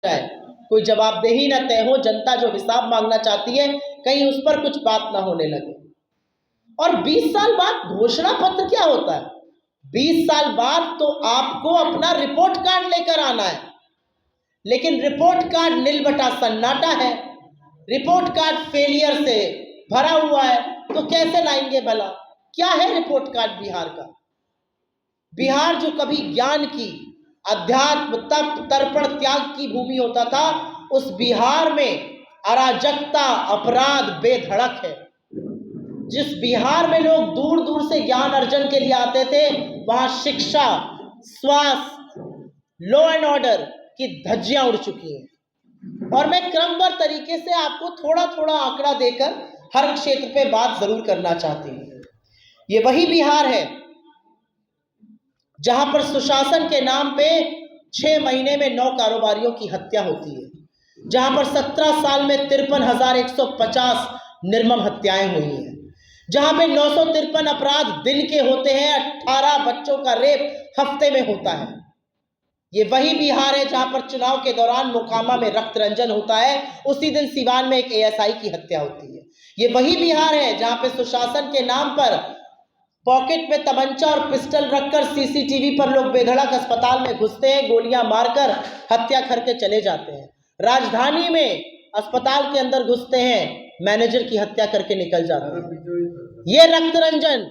है, कोई जवाबदेही न तय हो, जनता जो हिसाब मांगना चाहती है कहीं उस पर कुछ बात ना होने लगे। और 20 साल बाद घोषणा पत्र क्या होता है? 20 साल बाद तो आपको अपना रिपोर्ट कार्ड लेकर आना है, लेकिन रिपोर्ट कार्ड नीलबटा सन्नाटा है, रिपोर्ट कार्ड फेलियर से भरा हुआ है, तो कैसे लाएंगे भला? क्या है रिपोर्ट कार्ड बिहार का? बिहार जो कभी ज्ञान की, अध्यात्म, तप, तर्पण, त्याग की भूमि होता था, उस बिहार में अराजकता, अपराध बेधड़क है। जिस बिहार में लोग दूर दूर से ज्ञान अर्जन के लिए आते थे, वहां शिक्षा, स्वास्थ्य, लॉ एंड ऑर्डर की धज्जियां उड़ चुकी हैं। और मैं क्रमबद्ध तरीके से आपको थोड़ा थोड़ा आंकड़ा देकर हर क्षेत्र पे बात जरूर करना चाहती हूं। ये वही बिहार है जहां पर सुशासन के नाम पे 6 महीने में 9 कारोबारियों की हत्या होती है, जहां पर 17 साल में 53,150 निर्मम हत्याएं हुई हैं, जहां पे 953 अपराध दिन के होते हैं, 18 बच्चों का रेप हफ्ते में होता है। ये वही बिहार है जहां पर चुनाव के दौरान मोकामा में रक्त रंजन होता है, उसी दिन सिवान में एक एएसआई की हत्या होती है। ये वही बिहार है जहां पे सुशासन के नाम पर पॉकेट में तमंचा और पिस्टल रखकर सीसीटीवी पर लोग बेधड़क अस्पताल में घुसते हैं, गोलियां मारकर हत्या करके चले जाते हैं। राजधानी में अस्पताल के अंदर घुसते हैं, मैनेजर की हत्या करके निकल जाते हैं। ये रक्त रंजन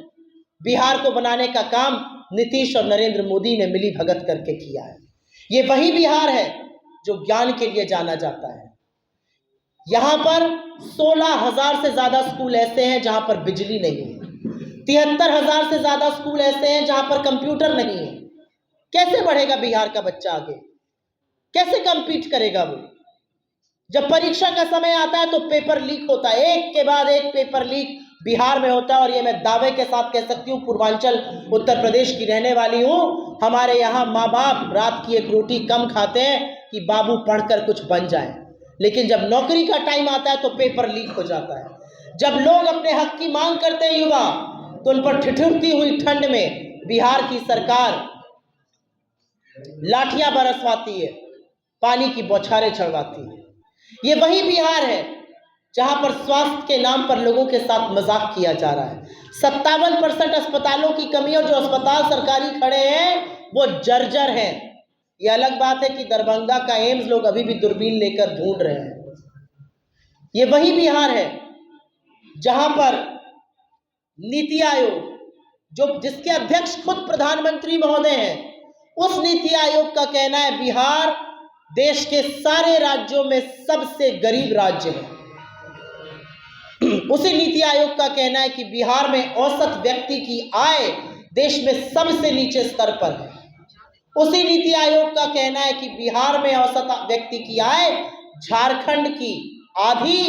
बिहार को बनाने का काम नीतीश और नरेंद्र मोदी ने मिली भगत करके किया है। ये वही बिहार है जो ज्ञान के लिए जाना जाता है। यहां पर 16,000 से ज्यादा स्कूल ऐसे हैं जहां पर बिजली नहीं है, 73,000 से ज्यादा स्कूल ऐसे हैं जहां पर कंप्यूटर नहीं है। कैसे बढ़ेगा बिहार का बच्चा आगे? कैसे कंपीट करेगा वो? जब परीक्षा का समय आता है तो पेपर लीक होता है, एक के बाद एक पेपर लीक बिहार में होता है। और ये मैं दावे के साथ कह सकती हूँ, पूर्वांचल उत्तर प्रदेश की रहने वाली हूँ, हमारे यहाँ माँ बाप रात की एक रोटी कम खाते हैं कि बाबू पढ़कर कुछ बन जाए, लेकिन जब नौकरी का टाइम आता है तो पेपर लीक हो जाता है। जब लोग अपने हक की मांग करते हैं युवा, तो उन पर ठिठुरती हुई ठंड में बिहार की सरकार लाठियां बरसवाती है, पानी की बौछारें चढ़वाती है। ये वही बिहार है जहां पर स्वास्थ्य के नाम पर लोगों के साथ मजाक किया जा रहा है। 57% अस्पतालों की कमी, और जो अस्पताल सरकारी खड़े हैं वो जर्जर हैं। ये अलग बात है कि दरभंगा का एम्स लोग अभी भी दूरबीन लेकर ढूंढ रहे हैं। ये वही बिहार है जहां पर नीति आयोग, जो जिसके अध्यक्ष खुद प्रधानमंत्री महोदय हैं, उस नीति आयोग का कहना है बिहार देश के सारे राज्यों में सबसे गरीब राज्य है। उसी नीति आयोग का कहना है कि बिहार में औसत व्यक्ति की आय देश में सबसे नीचे स्तर पर है। उसी नीति आयोग का कहना है कि बिहार में औसत व्यक्ति की आय झारखंड की आधी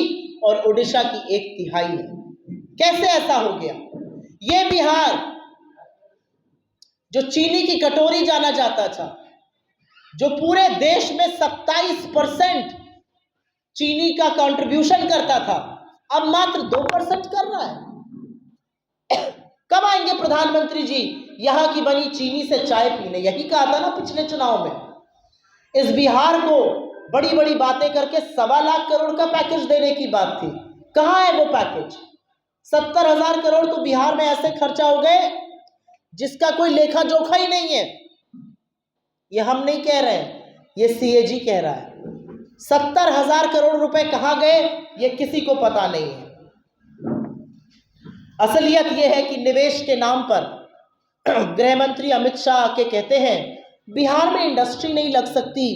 और उड़ीसा की 1/3 है। कैसे ऐसा हो गया? ये बिहार जो चीनी की कटोरी जाना जाता था, जो पूरे देश में 27% चीनी का कंट्रीब्यूशन करता था, अब मात्र 2% कर रहा है। कब आएंगे प्रधानमंत्री जी यहां की बनी चीनी से चाय पीने? यही कहा था ना पिछले चुनाव में। इस बिहार को बड़ी बड़ी बातें करके 1.25 लाख करोड़ का पैकेज देने की बात थी। कहां है वो पैकेज? 70,000 करोड़ तो बिहार में ऐसे खर्चा हो गए जिसका कोई लेखा जोखा ही नहीं है। ये हम नहीं कह रहे हैं, ये सीएजी कह रहा है। 70,000 करोड़ रुपए कहां गए ये किसी को पता नहीं है। असलियत यह है कि निवेश के नाम पर गृह मंत्री अमित शाह आके कहते हैं बिहार में इंडस्ट्री नहीं लग सकती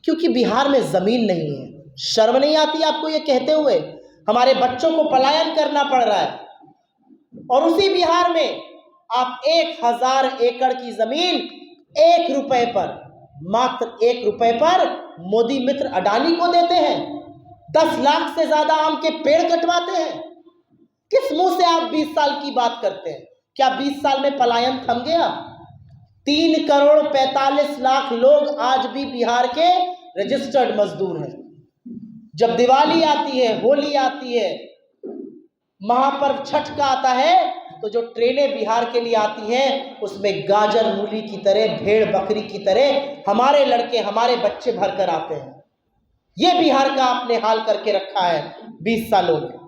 क्योंकि बिहार में जमीन नहीं है। शर्म नहीं आती आपको ये कहते हुए? हमारे बच्चों को पलायन करना पड़ रहा है, और उसी बिहार में आप 1,000 एकड़ की जमीन 1 रुपए पर, मात्र 1 रुपए पर मोदी मित्र अडानी को देते हैं। 10 लाख से ज्यादा आम के पेड़ कटवाते हैं। किस मुंह से आप 20 साल की बात करते हैं? क्या 20 साल में पलायन थम गया? 3 करोड़ 45 लाख लोग आज भी बिहार के रजिस्टर्ड मजदूर हैं। जब दिवाली आती है, होली आती है, महापर्व छठ का आता है, तो जो ट्रेनें बिहार के लिए आती हैं उसमें गाजर मूली की तरह, भेड़ बकरी की तरह हमारे लड़के, हमारे बच्चे भरकर आते हैं। ये बिहार का आपने हाल करके रखा है 20 सालों में।